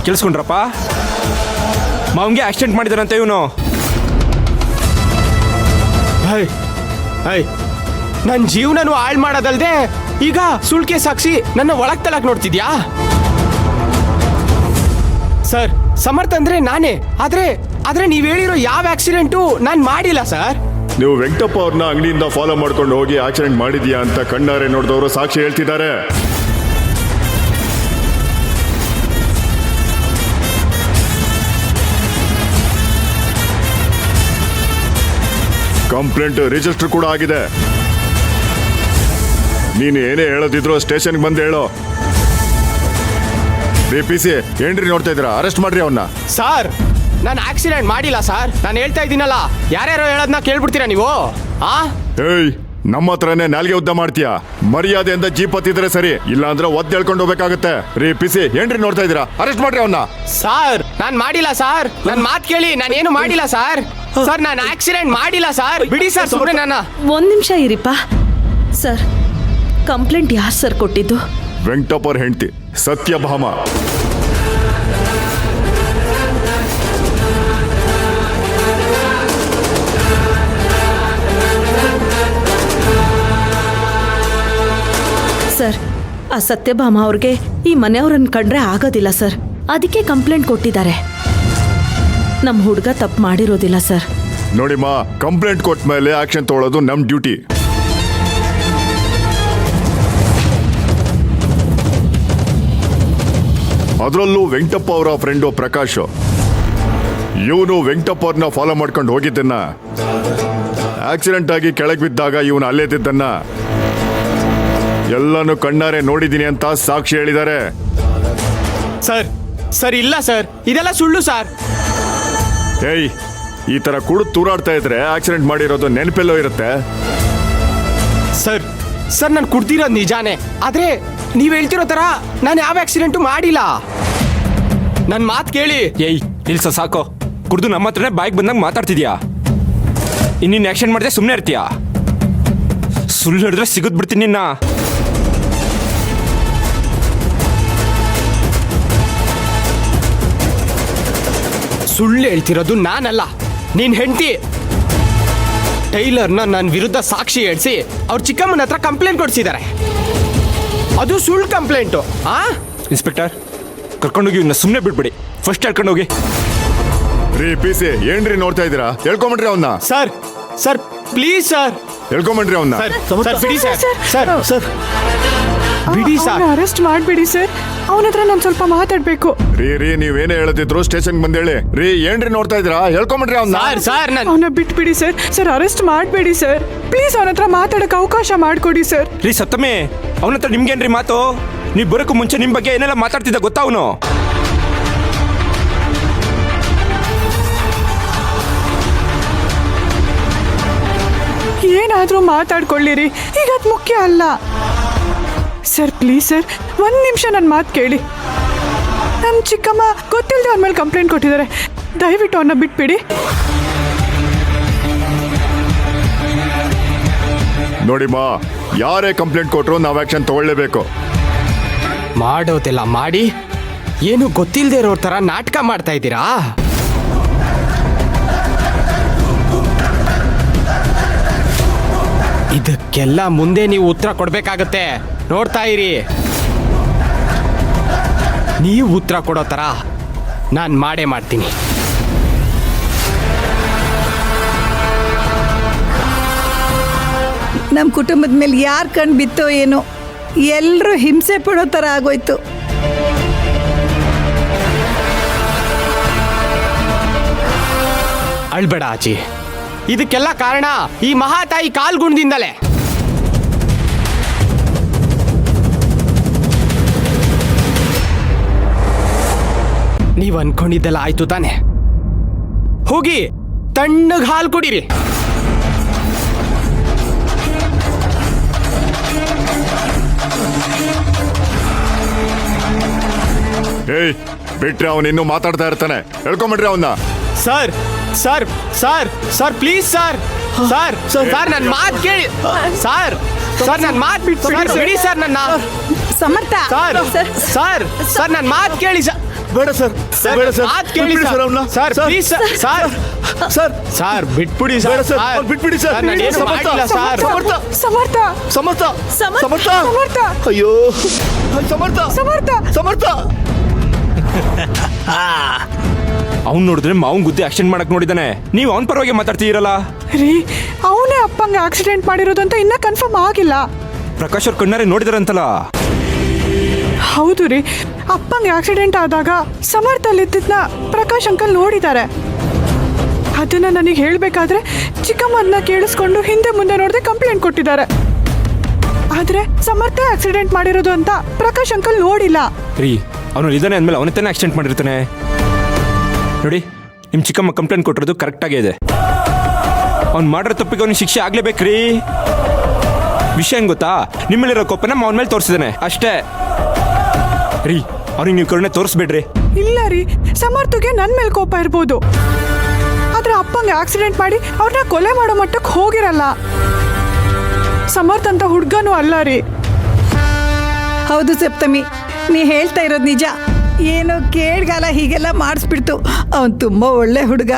ಕೇಳಿಸ್ಕೊಂಡ್ರಪ್ಪ? ಮಾವಂಗೆ accident ಮಾಡಿದಾರಂತೆ ಇವನು. ನನ್ನ ಜೀವನನು ಹಾಳು ಮಾಡೋದಲ್ದೆ ಈಗ ಸುಳ್ಕೆ ಸಾಕ್ಷಿ ನನ್ನ ಒಳಗ್ ತಳಕ್ ನೋಡ್ತಿದ್ಯಾ? ಸರ್, ಸಮರ್ಥ ಅಂದ್ರೆ ನಾನೇ. ಆದ್ರೆ ನೀವ್ ಹೇಳಿರೋ ಯಾವ ಆಕ್ಸಿಡೆಂಟು ನಾನ್ ಮಾಡಿಲ್ಲ ಸರ್. ನೀವು ವೆಂಕಟಪ್ಪ ಅವ್ರನ್ನ ಅಂಗಡಿಯಿಂದ ಫಾಲೋ ಮಾಡ್ಕೊಂಡು ಹೋಗಿ ಆಕ್ಸಿಡೆಂಟ್ ಮಾಡಿದ್ಯಾ ಅಂತ ಕಣ್ಣಾರೆ ನೋಡಿದವರು ಸಾಕ್ಷಿ ಹೇಳ್ತಿದ್ದಾರೆ. ಕಂಪ್ಲೇಂಟ್ ರಿಜಿಸ್ಟರ್ ಕೂಡ ಆಗಿದೆ. ನೀನು ಏನೇ ಹೇಳೋದಿದ್ರು ಸ್ಟೇಷನ್ಗೆ ಬಂದು ಹೇಳೋ. ಪಿಸಿ ಏನ್ರಿ ನೋಡ್ತಾ ಇದ್ದೀರಾ? ಅರೆಸ್ಟ್ ಮಾಡ್ರಿ ಅವನ್ನ. ಸರ್, ನಾನು ಆಕ್ಸಿಡೆಂಟ್ ಮಾಡಿಲ್ಲ ಸರ್. ನಾನು ಹೇಳ್ತಾ ಇದ್ದೀನಲ್ಲ, ಯಾರ್ಯಾರೋ ಹೇಳೋದನ್ನ ಕೇಳ್ಬಿಡ್ತೀರಾ ನೀವು? ಏಯ್, ನಮ್ಮ ಹತ್ರನೇ ನಾಲ್ಗೆ ಉದ್ದ ಮಾಡ್ತೀಯಾ? ಮರ್ಯಾದೆಯಿಂದ ಜೀಪ್ ಹತ್ತಿದ್ರೆ ಸರಿ, ಇಲ್ಲ ಅಂದ್ರೆ ಒದ್ದು ಹೇಳ್ಕೊಂಡು ಹೋಗ್ಬೇಕಾಗತ್ತೆ. ಪಿಸಿ ಏನ್ರಿ ನೋಡ್ತಾ ಇದ್ದೀರಾ? ಅರೆಸ್ಟ್ ಮಾಡ್ರಿ ಅವನ್ನ. ಸರ್, ನಾನ್ ಮಾಡಿಲ್ಲ ಸರ್. ನನ್ ಮಾತ್ ಕೇಳಿ, ನಾನು ಏನು ಮಾಡಿಲ್ಲ ಸರ್. ಸರ್, ನಾನು ಆಕ್ಸಿಡೆಂಟ್ ಮಾಡಿಲ್ಲ ಸರ್. ಬಿಡಿ ಸರ್ ಸುಮ್ಮನೆ ನನ್ನ. ಒಂದ್ ನಿಮಿಷ ಇರಿಪ್ಪ. ಸರ್, ಕಂಪ್ಲೇಂಟ್ ಯಾರು ಸರ್ ಕೊಟ್ಟಿದ್ದು? ವೆಂಕಟಪ್ಪ ಅವ್ರ ಹೆಂಡತಿ ಸತ್ಯಭಾಮ. ಸರ್, ಆ ಸತ್ಯಭಾಮ ಅವ್ರಿಗೆ ಈ ಮನೆಯವ್ರನ್ನ ಕಂಡ್ರೆ ಆಗೋದಿಲ್ಲ ಸರ್. ಅದಕ್ಕೆ ಕಂಪ್ಲೇಂಟ್ ಕೊಟ್ಟಿದ್ದಾರೆ. ನಮ್ಮ ಹುಡುಗ ತಪ್ಪು ಮಾಡಿರೋದಿಲ್ಲ ಸರ್. ನೋಡಿಮ್ಮ, ಕಂಪ್ಲೇಂಟ್ ಕೊಟ್ಟ ಮೇಲೆ ಆಕ್ಷನ್ ತಗೊಳ್ಳೋದು ನಮ್ ಡ್ಯೂಟಿ. ಅದರಲ್ಲೂ ವೆಂಕಟಪ್ಪ ಅವರ ಫ್ರೆಂಡು ಪ್ರಕಾಶ್, ಇವನು ವೆಂಕಟಪ್ಪ ಅವ್ರನ್ನ ಫಾಲೋ ಮಾಡ್ಕೊಂಡು ಹೋಗಿದ್ದನ್ನ, ಆಕ್ಸಿಡೆಂಟ್ ಆಗಿ ಕೆಳಗೆ ಬಿದ್ದಾಗ ಇವನು ಅಲ್ಲೇದಿದ್ದನ್ನ ಎಲ್ಲಾನು ಕಣ್ಣಾರೆ ನೋಡಿದ್ದೀನಿ ಅಂತ ಸಾಕ್ಷಿ ಹೇಳಿದ್ದಾರೆ. ಸರ್ ಇಲ್ಲ ಸರ್, ಇದೆಲ್ಲ ಸುಳ್ಳು ಸರ್. ಏಯ್, ಈ ತರ ಕುಡಿದು ತೂರಾಡ್ತಾ ಇದ್ರೆ ಆಕ್ಸಿಡೆಂಟ್ ಮಾಡಿರೋದು ನೆನಪೆಲ್ಲೋ ಇರುತ್ತೆ. ಸರ್, ನಾನು ಕುಡ್ದಿರೋದು ನಿಜಾನೇ. ಆದ್ರೆ ನೀವ್ ಹೇಳ್ತಿರೋ ತರ ನಾನು ಯಾವ ಆಕ್ಸಿಡೆಂಟು ಮಾಡಿಲ್ಲ. ನನ್ ಮಾತು ಕೇಳಿ. ಏಯ್, ಇಲ್ಸ ಸಾಕು. ಕುಡ್ದು ನಮ್ಮ ಹತ್ರನೇ ಬಾಯಿಗೆ ಬಂದಂಗೆ ಮಾತಾಡ್ತಿದ್ಯಾ? ಇನ್ನಿನ್ ಆಕ್ಷನ್ ಮಾಡಿದ್ರೆ ಸುಮ್ಮನೆ ಇರ್ತೀಯಾ? ಸುಳ್ಳು ಹಿಡಿದ್ರೆ ಸಿಗುದ್ ಬಿಡ್ತೀನಿ ನಿನ್ನ. ಸುಳ್ಳು ಹೇಳ್ತಿರೋದು ನಾನಲ್ಲ, ನೀನ್ ಹೆಂಡತಿ. ಟೈಲರ್ನ ನನ್ನ ವಿರುದ್ಧ ಸಾಕ್ಷಿ ಹೇಳ್ಸಿ ಅವ್ರ ಚಿಕ್ಕಮ್ಮನ ಹತ್ರ ಕಂಪ್ಲೇಂಟ್ ಕೊಡ್ಸಿದ್ದಾರೆ. ಅದು ಸುಳ್ಳು ಕಂಪ್ಲೇಂಟು. ಇನ್ಸ್ಪೆಕ್ಟರ್, ಕರ್ಕೊಂಡೋಗಿ ಇವನ್ನ ಸುಮ್ಮನೆ ಬಿಟ್ಬಿಡಿ. ಫಸ್ಟ್ ಹೇಳ್ಕೊಂಡೋಗಿ. ಪಿಸಿ ಏನ್ರಿ ನೋಡ್ತಾ ಇದ್ದೀರಾ? ಹೇಳ್ಕೊಂಬಿಡ್ರಿ ಅವನ್ನ. ಸರ್ ಪ್ಲೀಸ್ ಸರ್, ಹೇಳ್ಕೊಂಬಿಡ್ರಿ ಅವನ್ನ. ಸರ್ ಬಿಡಿ ಸರ್. ಬಿಡಿ ಸರ್, ಅರೆಸ್ಟ್ ಮಾಡ್ಬಿಡಿ ಸರ್. ಅವನ ಹತ್ರ ನಾನು ಸ್ವಲ್ಪ ಮಾತಾಡ್ಬೇಕು. ರೀ ನೀವೇನೇ ಹೇಳದಿದ್ರು ಸ್ಟೇಷನ್ ಬಂದ್ ಹೇಳಿ. ಏನ್ರಿ ನೋಡ್ತಾ ಇದ್ದೀರಾ? ಹೇಳ್ಕೊಂಬಿಡ್ರಿ ಅವನ್ನ. ಸರ್ ಅವನ ಬಿಟ್ಬಿಡಿ ಸರ್. ಸರ್, ಅರೆಸ್ಟ್ ಮಾಡ್ಬೇಡಿ ಸರ್. ಪ್ಲೀಸ್ ಅವನ ಹತ್ರ ಮಾತಾಡಕ್ಕೆ ಅವಕಾಶ ಮಾಡ್ಕೊಡಿ ಸರ್. ರೀ ಸತ್ತಮೆ, ಅವನ ಹತ್ರ ನಿಮ್ಗೇನ್ರಿ ಮಾತು? ನೀವು ಬರೋಕ್ಕೂ ಮುಂಚೆ ನಿಮ್ಮ ಬಗ್ಗೆ ಏನೆಲ್ಲ ಮಾತಾಡ್ತಿದ್ದ ಗೊತ್ತಾ ಅವನು? ಏನಾದ್ರೂ ಮಾತಾಡ್ಕೊಳ್ಳಿರಿ, ಈಗ ಅದು ಮುಖ್ಯ ಅಲ್ಲ. ಸರ್ ಪ್ಲೀಸ್ ಸರ್, ಒಂದ್ ನಿಮಿಷ ನನ್ನ ಮಾತು ಕೇಳಿ. ನಮ್ಮ ಚಿಕ್ಕಮ್ಮ ಗೊತ್ತಿಲ್ಲದೆ ಅವನ ಮೇಲೆ ಕಂಪ್ಲೇಂಟ್ ಕೊಟ್ಟಿದ್ದಾರೆ. ದಯವಿಟ್ಟು ಅವನ್ನ ಬಿಟ್ಬಿಡಿ. ನೋಡಿಮ್ಮ, ಯಾರೇ ಕಂಪ್ಲೇಂಟ್ ಕೊಟ್ರು ನಾವು ಆಕ್ಷನ್ ತಗೊಳ್ಳೇಬೇಕು. ಮಾಡೋದೆಲ್ಲ ಮಾಡಿ ಏನು ಗೊತ್ತಿಲ್ಲದೆ ಇರೋ ತರ ನಾಟಕ ಮಾಡ್ತಾ ಇದ್ದೀರಾ? ಇದಕ್ಕೆಲ್ಲ ಮುಂದೆ ನೀವು ಉತ್ತರ ಕೊಡ್ಬೇಕಾಗತ್ತೆ. ನೋಡ್ತಾ ಇರಿ. ನೀವು ಉತ್ತರ ಕೊಡೋ ತರ ನಾನು ಮಾಡೇ ಮಾಡ್ತೀನಿ. ನಮ್ಮ ಕುಟುಂಬದ ಮೇಲೆ ಯಾರು ಕಣ್ಣು ಬಿತ್ತೋ ಏನೋ, ಎಲ್ಲರೂ ಹಿಂಸೆ ಪಡೋ ಥರ ಆಗೋಯ್ತು. ಅಳ್ಬೇಡ ಆಚಿ, ಇದಕ್ಕೆಲ್ಲ ಕಾರಣ ಈ ಮಹಾತಾಯಿ ಕಾಲ್ಗುಣದಿಂದಲೇ. ನೀವ್ ಅನ್ಕೊಂಡಿದ್ದೆಲ್ಲ ಆಯ್ತು ತಾನೆ? ಹೋಗಿ ತಣ್ಣಗೆ ಹಾಲು ಕುಡೀರಿ. ಏಯ್, ಬಿಟ್ರೆ ಅವನು ಇನ್ನೂ ಮಾತಾಡ್ತಾ ಇರ್ತಾನೆ. ಹೇಳ್ಕೊಂಬಿಡ್ರಿ ಅವನ್ನ. Sir sir sir sir please sir. Sir sir ನನ್ನ ಮಾತು ಕೇಳಿ. ಸರ್ ನನ್ನ ಮಾತು ಬಿಡಿ ಸರ್. ನನ್ನ ಸಮರ್ಥ ಸರ್ ಸರ್ ಸರ್ ನನ್ನ ಮಾತು ಕೇಳಿ. ಬೇಡ ಸರ್ ಬೇಡ ಸರ್ ಮಾತ್ ಕೇಳಿ ಬಿಟ್ಬಿಡಿ ಸರ್ ಅವ್ನ sir please sir sir sir ಬಿಟ್ಬಿಡಿ ಬೇಡ ಸರ್ ಸರ್ ಅವ್ನ್ ಬಿಟ್ಬಿಡಿ ಸರ್ ನಾನೇನು ಸಮರ್ಥ ಮಾಡಿಲ್ಲ ಸರ್ ಸಮರ್ಥ ಸಮರ್ಥ ಸಮರ್ಥ ಸಮರ್ಥ ಸಮರ್ಥ ಅಯ್ಯೋ ಸಮರ್ಥ ಸಮರ್ಥ ಸಮರ್ಥ ಅವ್ನು ನೋಡಿದ್ರೆ ಮಾವನ್ ಗುದ್ದಿ ಆಕ್ಸಿಡೆಂಟ್ ಮಾಡಕ್ ನೋಡಿದಾನೆ ನೀವು ಅವನ ಪರವಾಗಿ ಮಾತಾಡ್ತೀರಲ್ಲ. ರೀ ಅವನೇ ಅಪ್ಪಂಗೆ ಆಕ್ಸಿಡೆಂಟ್ ಮಾಡಿರೋದು ಅಂತ ಇನ್ನೂ ಕನ್ಫರ್ಮ್ ಆಗಿಲ್ಲ. ಪ್ರಕಾಶ್ ಅವ್ರ ಕಣ್ಣಾರೆ ನೋಡಿದಾರಂತಲ್ಲ. ಹೌದು ರೀ, ಅಪ್ಪಂಗೆ ಆಕ್ಸಿಡೆಂಟ್ ಆದಾಗ ಸಮರ್ಥಲ್ಲಿದ್ದನ್ನ ಪ್ರಕಾಶ್ ಅಂಕಲ್ ನೋಡಿದ್ದಾರೆ. ಅದನ್ನ ನನಗೆ ಹೇಳಬೇಕಾದ್ರೆ ಚಿಕ್ಕಮ್ಮನ್ನ ಕೇಳಿಸ್ಕೊಂಡು ಹಿಂದೆ ಮುಂದೆ ನೋಡದೆ ಕಂಪ್ಲೇಂಟ್ ಕೊಟ್ಟಿದ್ದಾರೆ. ಆದ್ರೆ ಸಮರ್ಥ ಆಕ್ಸಿಡೆಂಟ್ ಮಾಡಿರೋದು ಅಂತ ಪ್ರಕಾಶ್ ಅಂಕಲ್ ನೋಡಿಲ್ಲ. ರೀ ಅವನು ಇದ್ದಾನೆ ಅಂದ್ಮೇಲೆ ಅವನೇ ತಾನೇ ಆಕ್ಸಿಡೆಂಟ್ ಮಾಡಿರ್ತಾನೆ. ನೋಡಿ ನಿಮ್ಮ ಚಿಕ್ಕಮ್ಮ ಕಂಪ್ಲೇಂಟ್ ಕೊಟ್ಟಿರೋದು ಕರೆಕ್ಟಾಗೇ ಇದೆ. ಅವ್ನು ಮಾಡಿರೋ ತಪ್ಪಿಗೆ ಅವ್ನಿಗೆ ಶಿಕ್ಷೆ ಆಗ್ಲೇಬೇಕ್ರಿ. ವಿಷಯ ಹೆಂಗ್ ಗೊತ್ತಾ, ನಿಮ್ಮಲ್ಲಿರೋ ಕೋಪನ ಅವನ ಮೇಲೆ ತೋರಿಸಿದಾನೆ ಅಷ್ಟೇ. ರೀ ಅವ್ನಿಗೆ ನೀವು ಕರುಣೆ ತೋರಿಸ್ಬೇಡ್ರಿ. ಇಲ್ಲ ರೀ, ಸಮರ್ಥಗೆ ನನ್ನ ಮೇಲೆ ಕೋಪ ಇರ್ಬೋದು, ಆದ್ರೆ ಅಪ್ಪಂಗೆ ಆಕ್ಸಿಡೆಂಟ್ ಮಾಡಿ ಅವ್ರನ್ನ ಕೊಲೆ ಮಾಡೋ ಮಟ್ಟಕ್ಕೆ ಹೋಗಿರಲ್ಲ. ಸಮರ್ಥ ಅಂತ ಹುಡ್ಗನೂ ಅಲ್ಲ ರೀ. ಹೌದು ಸಪ್ತಮಿ, ನೀ ಹೇಳ್ತಾ ಇರೋದು ನಿಜ. ಏನೋ ಕೇಳ್ಗಾಲ ಹೀಗೆಲ್ಲ ಮಾಡಿಸ್ಬಿಡ್ತು. ಅವನು ತುಂಬ ಒಳ್ಳೆ ಹುಡುಗ.